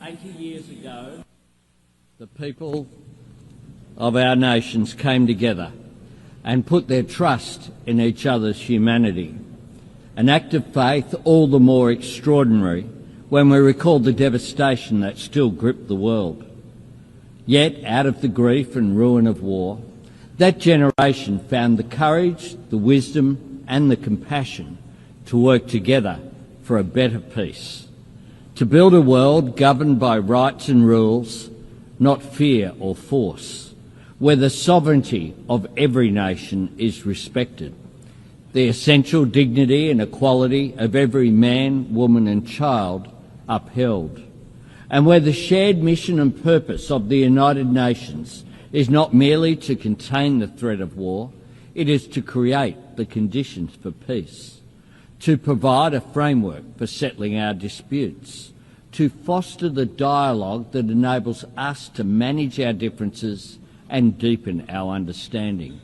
80 years ago, the people of our nations came together and put their trust in each other's humanity. An act of faith all the more extraordinary when we recall the devastation that still gripped the world. Yet, out of the grief and ruin of war, that generation found the courage, the wisdom and the compassion to work together for a better peace, to build a world governed by rights and rules, not fear or force, where the sovereignty of every nation is respected, the essential dignity and equality of every man, woman and child upheld, and where the shared mission and purpose of the United Nations is not merely to contain the threat of war, it is to create the conditions for peace, to provide a framework for settling our disputes, to foster the dialogue that enables us to manage our differences and deepen our understanding,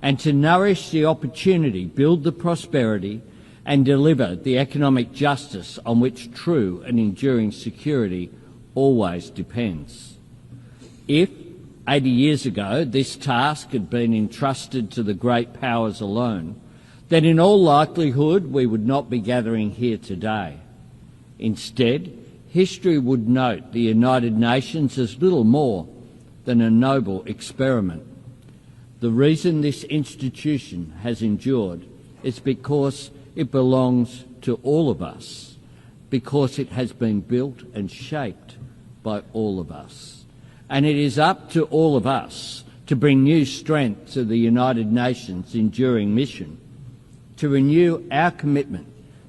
and to nourish the opportunity, build the prosperity and deliver the economic justice on which true and enduring security always depends. If 80 years ago this task had been entrusted to the great powers alone, then in all likelihood we would not be gathering here today. Instead, history would note the United Nations as little more than a noble experiment. The reason this institution has endured is because it belongs to all of us, because it has been built and shaped by all of us. And it is up to all of us to bring new strength to the United Nations' enduring mission, to renew our commitment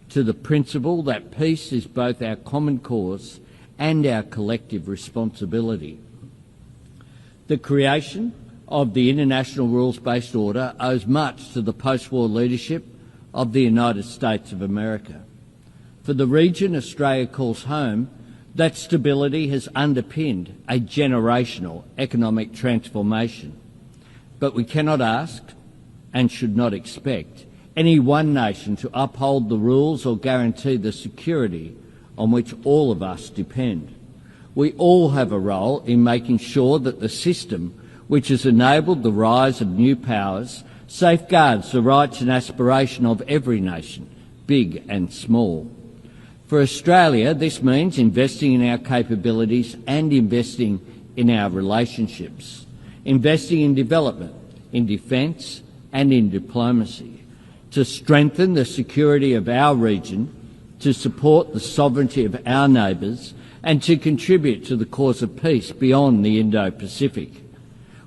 to the principle that peace is both our common cause and our collective responsibility. The creation of the International Rules-Based Order owes much to the post-war leadership of the United States of America. For the region Australia calls home, that stability has underpinned a generational economic transformation. But we cannot ask, and should not expect, any one nation to uphold the rules or guarantee the security on which all of us depend. We all have a role in making sure that the system which has enabled the rise of new powers safeguards the rights and aspiration of every nation, big and small. For Australia, this means investing in our capabilities and investing in our relationships, investing in development, in defence and in diplomacy, to strengthen the security of our region, to support the sovereignty of our neighbours and to contribute to the cause of peace beyond the Indo-Pacific.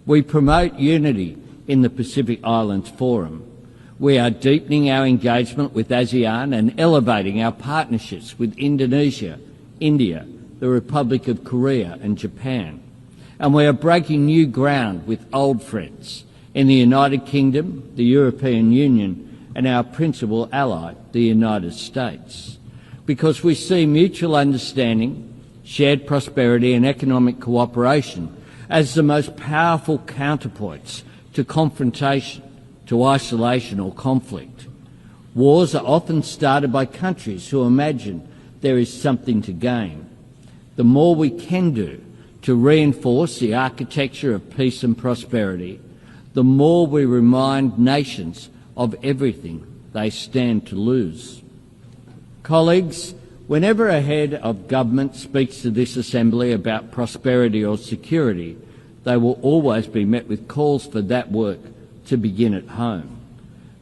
We promote unity in the Pacific Islands Forum. We are deepening our engagement with ASEAN and elevating our partnerships with Indonesia, India, the Republic of Korea and Japan. And we are breaking new ground with old friends in the United Kingdom, the European Union and our principal ally, the United States, because we see mutual understanding, shared prosperity and economic cooperation as the most powerful counterpoints to confrontation, to isolation or conflict. Wars are often started by countries who imagine there is something to gain. The more we can do to reinforce the architecture of peace and prosperity, the more we remind nations of everything they stand to lose. Colleagues, whenever a head of government speaks to this Assembly about prosperity or security, they will always be met with calls for that work to begin at home.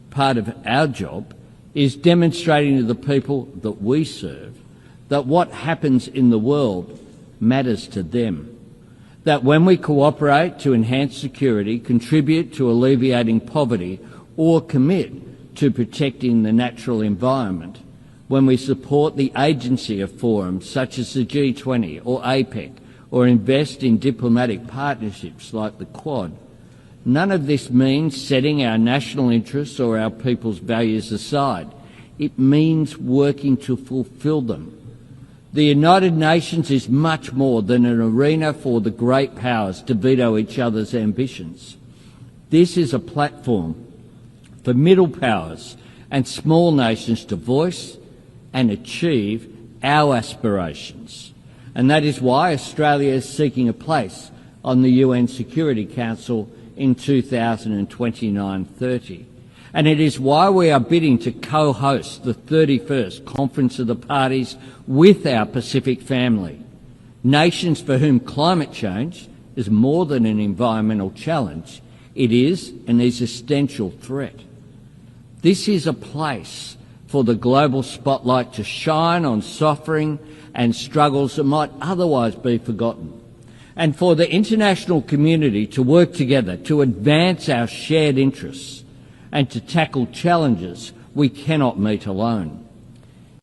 Part of our job is demonstrating to the people that we serve that what happens in the world matters to them, that when we cooperate to enhance security, contribute to alleviating poverty or commit to protecting the natural environment, when we support the agency of forums such as the G20 or APEC, or invest in diplomatic partnerships like the Quad, none of this means setting our national interests or our people's values aside. It means working to fulfil them. The United Nations is much more than an arena for the great powers to veto each other's ambitions. This is a platform for middle powers and small nations to voice and achieve our aspirations. and that is why Australia is seeking a place on the UN Security Council in 2029-30. And it is why we are bidding to co-host the 31st Conference of the Parties with our Pacific family, nations for whom climate change is more than an environmental challenge, it is an existential threat. This is a place for the global spotlight to shine on suffering and struggles that might otherwise be forgotten, and for the international community to work together to advance our shared interests and to tackle challenges we cannot meet alone.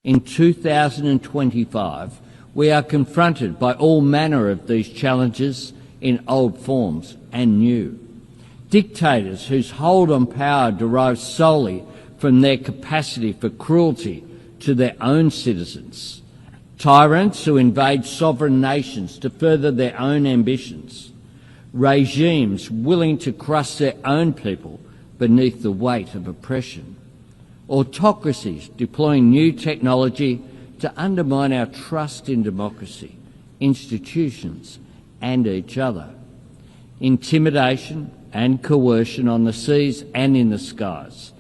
In 2025, we are confronted by all manner of these challenges in old forms and new. Dictators whose hold on power derives solely from their capacity for cruelty to their own citizens. Tyrants who invade sovereign nations to further their own ambitions. Regimes willing to crush their own people beneath the weight of oppression. Autocracies deploying new technology to undermine our trust in democracy, institutions and each other. Intimidation and coercion on the seas and in the skies,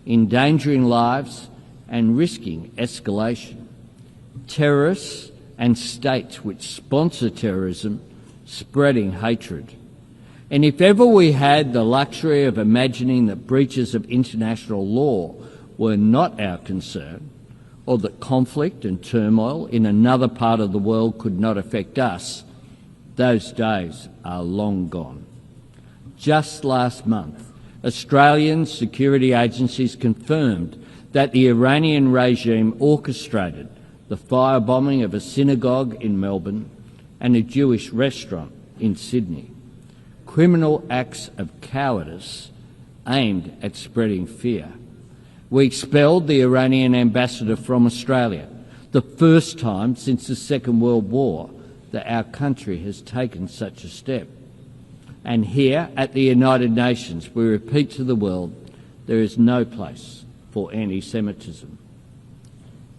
endangering lives and risking escalation. Terrorists and states which sponsor terrorism, spreading hatred. And if ever we had the luxury of imagining that breaches of international law were not our concern, or that conflict and turmoil in another part of the world could not affect us, those days are long gone. Just last month, Australian security agencies confirmed that the Iranian regime orchestrated the firebombing of a synagogue in Melbourne and a Jewish restaurant in Sydney. Criminal acts of cowardice aimed at spreading fear. We expelled the Iranian ambassador from Australia, the first time since the Second World War that our country has taken such a step. And here at the United Nations, we repeat to the world, there is no place for anti-Semitism.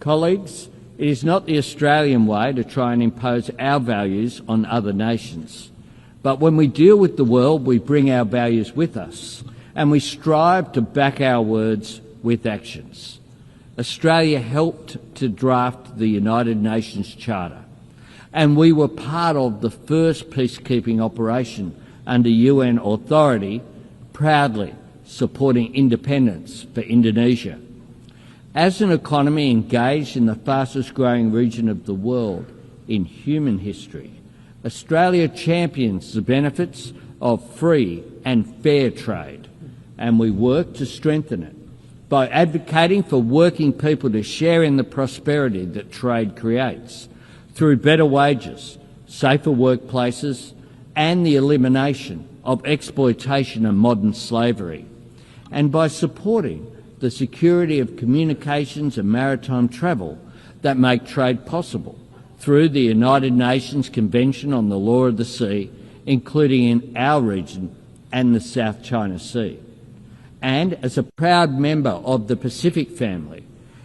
Colleagues, it is not the Australian way to try and impose our values on other nations. But when we deal with the world, we bring our values with us, and we strive to back our words with actions. Australia helped to draft the United Nations Charter, and we were part of the first peacekeeping operation under UN authority, proudly supporting independence for Indonesia. As an economy engaged in the fastest growing region of the world in human history, Australia champions the benefits of free and fair trade, and we work to strengthen it by advocating for working people to share in the prosperity that trade creates through better wages, safer workplaces and the elimination of exploitation and modern slavery, and by supporting the security of communications and maritime travel that make trade possible through the United Nations Convention on the Law of the Sea, including in our region and the South China Sea. And as a proud member of the Pacific family,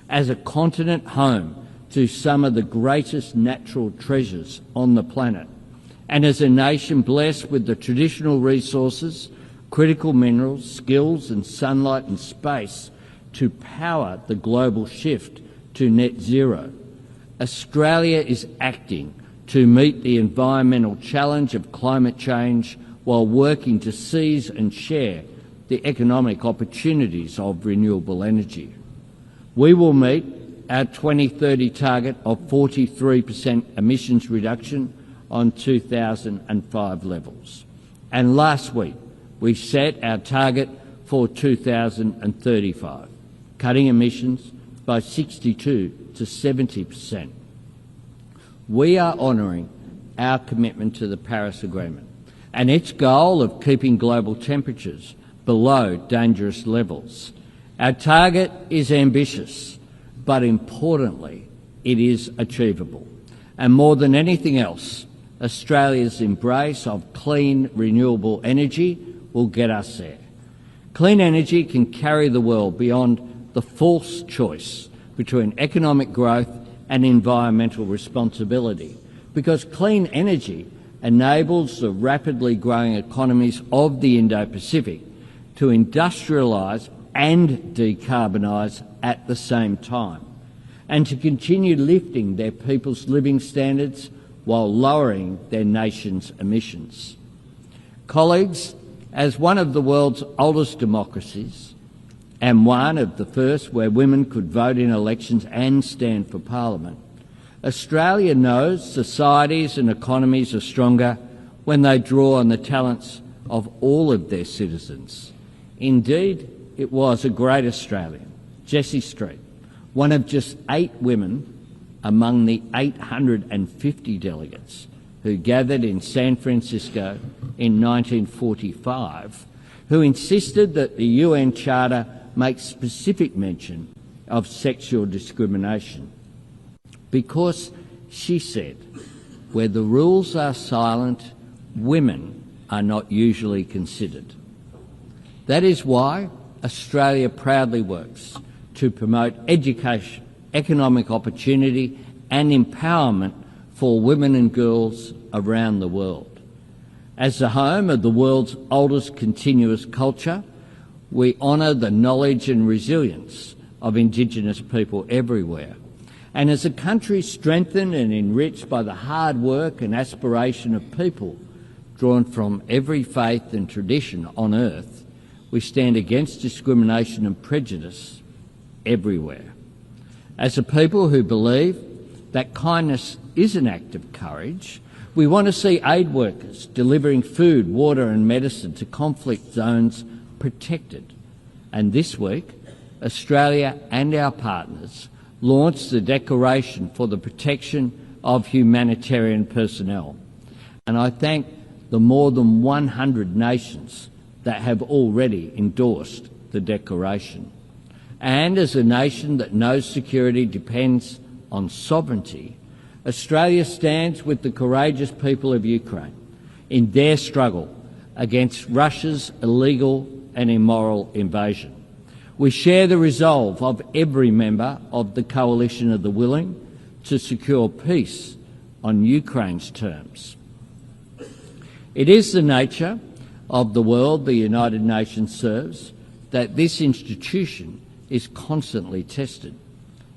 as a continent home to some of the greatest natural treasures on the planet, and as a nation blessed with the traditional resources, critical minerals, skills and sunlight and space to power the global shift to net zero, Australia is acting to meet the environmental challenge of climate change while working to seize and share the economic opportunities of renewable energy. We will meet our 2030 target of 43% emissions reduction on 2005 levels. And last week, we set our target for 2035, cutting emissions by 62 to 70%. We are honouring our commitment to the Paris Agreement and its goal of keeping global temperatures below dangerous levels. Our target is ambitious, but importantly, it is achievable. And more than anything else, Australia's embrace of clean, renewable energy will get us there. Clean energy can carry the world beyond the false choice between economic growth and environmental responsibility, because clean energy enables the rapidly growing economies of the Indo-Pacific to industrialise and decarbonise at the same time, and to continue lifting their people's living standards while lowering their nation's emissions. Colleagues, as one of the world's oldest democracies, and one of the first where women could vote in elections and stand for Parliament, Australia knows societies and economies are stronger when they draw on the talents of all of their citizens. Indeed, it was a great Australian, Jessie Street, one of just 8 women among the 850 delegates who gathered in San Francisco in 1945, who insisted that the UN Charter makes specific mention of sexual discrimination. Because, she said, where the rules are silent, women are not usually considered. That is why Australia proudly works to promote education, economic opportunity and empowerment for women and girls around the world. As the home of the world's oldest continuous culture, we honour the knowledge and resilience of Indigenous people everywhere. And as a country strengthened and enriched by the hard work and aspiration of people drawn from every faith and tradition on earth, we stand against discrimination and prejudice everywhere. As a people who believe that kindness is an act of courage, we want to see aid workers delivering food, water and medicine to conflict zones protected. And this week, Australia and our partners launched the Declaration for the Protection of Humanitarian Personnel. And I thank the more than 100 nations that have already endorsed the Declaration. And as a nation that knows security depends on sovereignty, Australia stands with the courageous people of Ukraine in their struggle against Russia's illegal and immoral invasion. We share the resolve of every member of the Coalition of the Willing to secure peace on Ukraine's terms. It is the nature of the world the United Nations serves that this institution is constantly tested.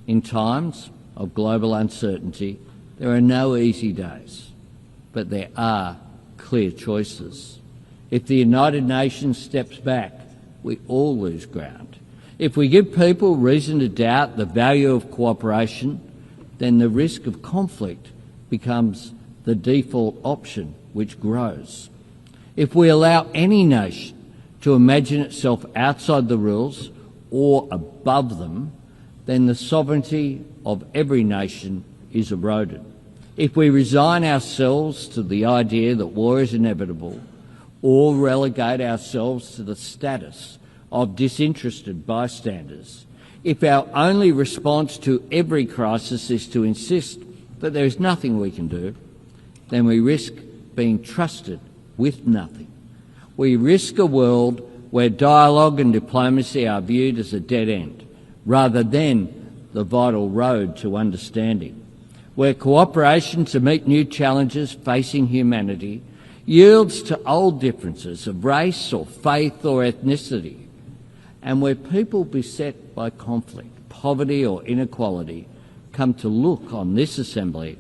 In times of global uncertainty, there are no easy days, but there are clear choices. If the United Nations steps back, we all lose ground. If we give people reason to doubt the value of cooperation, then the risk of conflict becomes the default option, which grows. If we allow any nation to imagine itself outside the rules or above them, then the sovereignty of every nation is eroded. If we resign ourselves to the idea that war is inevitable, or relegate ourselves to the status of disinterested bystanders, if our only response to every crisis is to insist that there is nothing we can do, then we risk being trusted with nothing. We risk a world where dialogue and diplomacy are viewed as a dead end, rather than the vital road to understanding, where cooperation to meet new challenges facing humanity yields to old differences of race or faith or ethnicity, and where people beset by conflict, poverty or inequality come to look on this assembly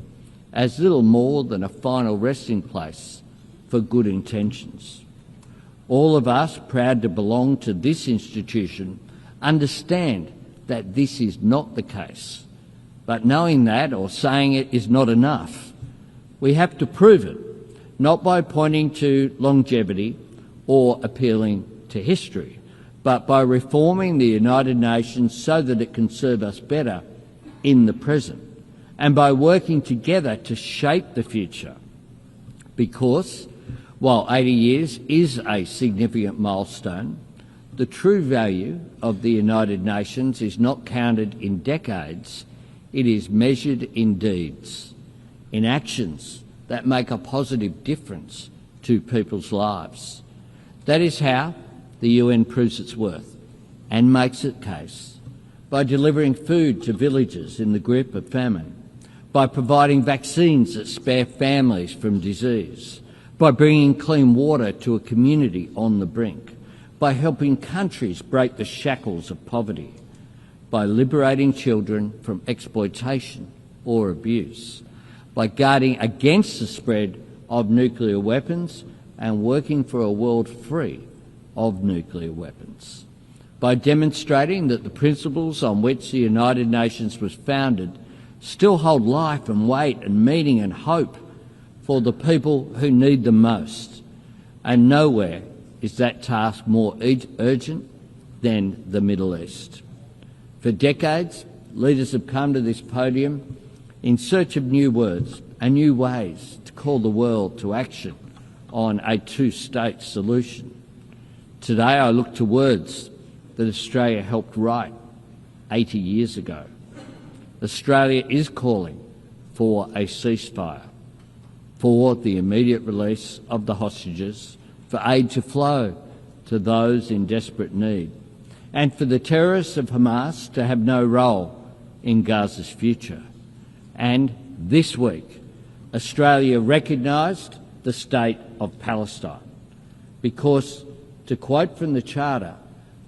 as little more than a final resting place for good intentions. All of us, proud to belong to this institution, understand that this is not the case. But knowing that or saying it is not enough. We have to prove it, not by pointing to longevity or appealing to history, but by reforming the United Nations so that it can serve us better in the present, and by working together to shape the future. Because, while 80 years is a significant milestone, the true value of the United Nations is not counted in decades, it is measured in deeds, in actions that make a positive difference to people's lives. That is how the UN proves its worth and makes its case, by delivering food to villages in the grip of famine, by providing vaccines that spare families from disease, by bringing clean water to a community on the brink, by helping countries break the shackles of poverty, by liberating children from exploitation or abuse, by guarding against the spread of nuclear weapons and working for a world free of nuclear weapons, by demonstrating that the principles on which the United Nations was founded still hold life and weight and meaning and hope for the people who need them most. And nowhere is that task more urgent than the Middle East. For decades, leaders have come to this podium in search of new words and new ways to call the world to action on a two-state solution. Today I look to words that Australia helped write 80 years ago. Australia is calling for a ceasefire, for the immediate release of the hostages, for aid to flow to those in desperate need, and for the terrorists of Hamas to have no role in Gaza's future. And this week, Australia recognised the state of Palestine because, to quote from the Charter,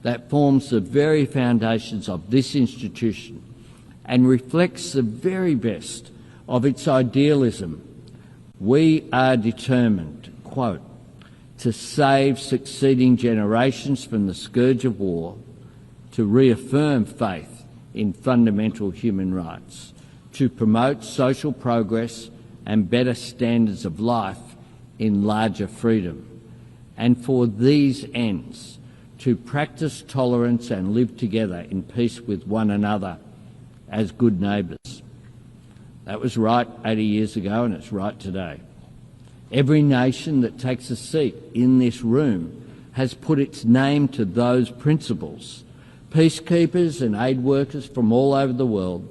that forms the very foundations of this institution and reflects the very best of its idealism. We are determined, quote, to save succeeding generations from the scourge of war, to reaffirm faith in fundamental human rights, to promote social progress and better standards of life in larger freedom, and for these ends to practice tolerance and live together in peace with one another as good neighbours. That was right 80 years ago and it's right today. Every nation that takes a seat in this room has put its name to those principles. Peacekeepers and aid workers from all over the world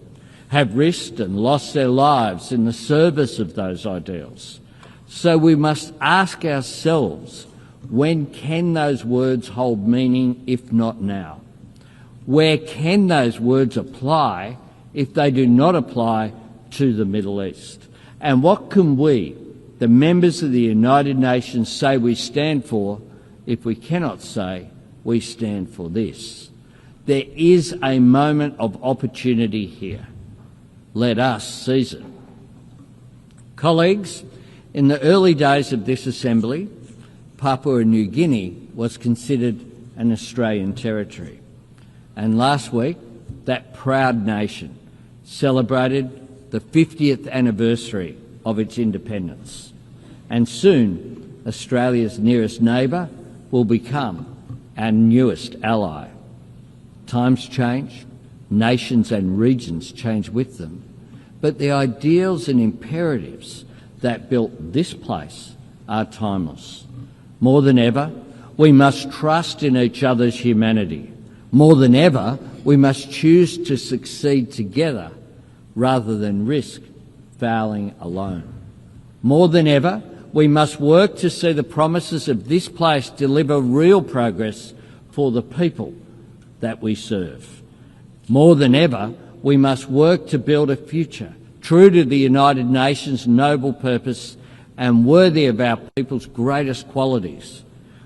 have risked and lost their lives in the service of those ideals. So we must ask ourselves, when can those words hold meaning if not now? Where can those words apply if they do not apply to the Middle East? And what can we, the members of the United Nations, say we stand for if we cannot say we stand for this? There is a moment of opportunity here. Let us seize it. Colleagues, in the early days of this Assembly, Papua New Guinea was considered an Australian territory. And last week, that proud nation celebrated the 50th anniversary of its independence. And soon, Australia's nearest neighbour will become our newest ally. Times change, nations and regions change with them, but the ideals and imperatives that built this place are timeless. More than ever, we must trust in each other's humanity. More than ever, we must choose to succeed together rather than risk failing alone. More than ever, we must work to see the promises of this place deliver real progress for the people that we serve. More than ever, we must work to build a future true to the United Nations' noble purpose and worthy of our people's greatest qualities.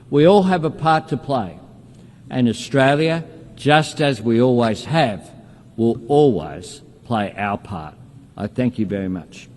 We all have a part to play, and Australia, just as we always have, will always play our part. I thank you very much.